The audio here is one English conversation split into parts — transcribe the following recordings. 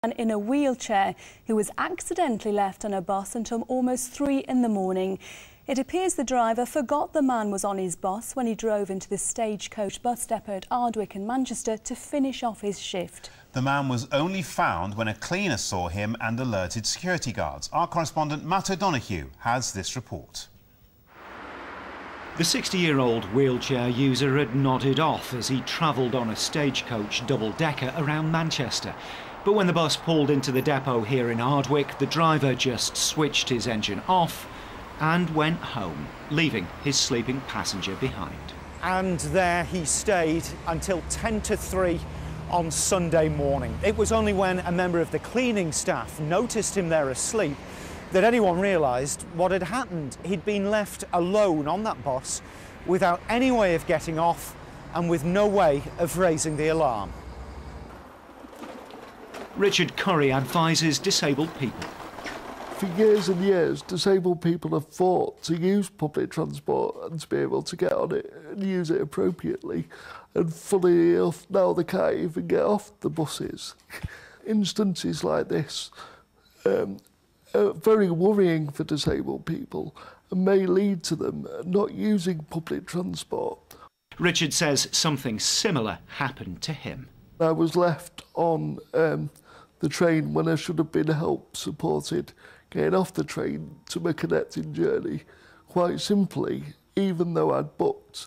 Man in a wheelchair who was accidentally left on a bus until almost 3 in the morning. It appears the driver forgot the man was on his bus when he drove into the Stagecoach bus depot at Ardwick in Manchester to finish off his shift. The man was only found when a cleaner saw him and alerted security guards. Our correspondent Matt O'Donoghue has this report. The 60-year-old wheelchair user had nodded off as he travelled on a Stagecoach double-decker around Manchester. But when the bus pulled into the depot here in Ardwick, the driver just switched his engine off and went home, leaving his sleeping passenger behind. And there he stayed until 10 to 3 on Sunday morning. It was only when a member of the cleaning staff noticed him there asleep that anyone realised what had happened. He'd been left alone on that bus without any way of getting off and with no way of raising the alarm. Richard Curry advises disabled people. For years and years, disabled people have fought to use public transport and to be able to get on it and use it appropriately. And funnily enough, now they can't even get off the buses. Instances like this are very worrying for disabled people and may lead to them not using public transport. Richard says something similar happened to him. I was left on the train when I should have been help supported getting off the train to my connecting journey. Quite simply, even though I'd booked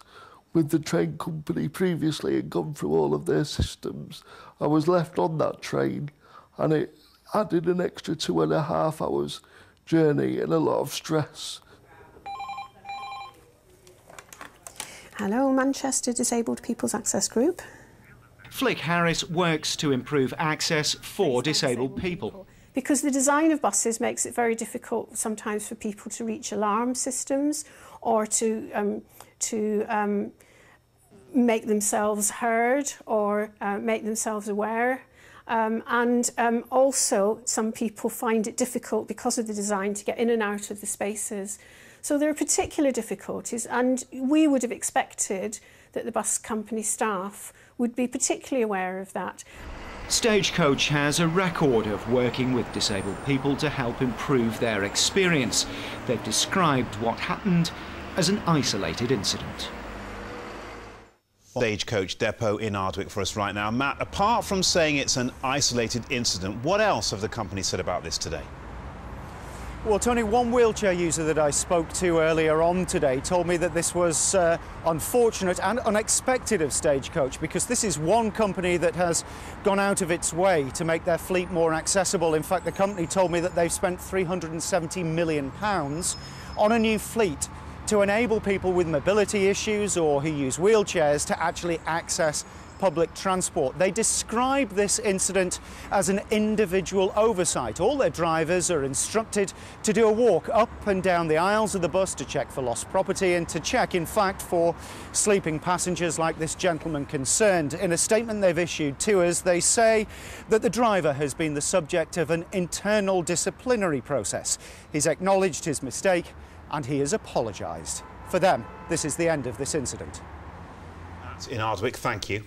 with the train company previously and gone through all of their systems, I was left on that train and it added an extra 2.5 hours journey and a lot of stress. Hello, Manchester Disabled People's Access Group. Flick Harris works to improve access for disabled people. Because the design of buses makes it very difficult sometimes for people to reach alarm systems or to make themselves heard or make themselves aware. Also, some people find it difficult because of the design to get in and out of the spaces. So there are particular difficulties, and we would have expected that the bus company staff would be particularly aware of that. Stagecoach has a record of working with disabled people to help improve their experience. They've described what happened as an isolated incident. Stagecoach depot in Ardwick for us right now. Matt, apart from saying it's an isolated incident, what else have the company said about this today? Well, Tony, one wheelchair user that I spoke to earlier on today told me that this was unfortunate and unexpected of Stagecoach, because this is one company that has gone out of its way to make their fleet more accessible. In fact, the company told me that they've spent £370 million on a new fleet to enable people with mobility issues or who use wheelchairs to actually access public transport. They describe this incident as an individual oversight. All their drivers are instructed to do a walk up and down the aisles of the bus to check for lost property and to check, in fact, for sleeping passengers like this gentleman concerned. In a statement they've issued to us, they say that the driver has been the subject of an internal disciplinary process. He's acknowledged his mistake and he has apologised. For them, this is the end of this incident. In Ardwick, thank you.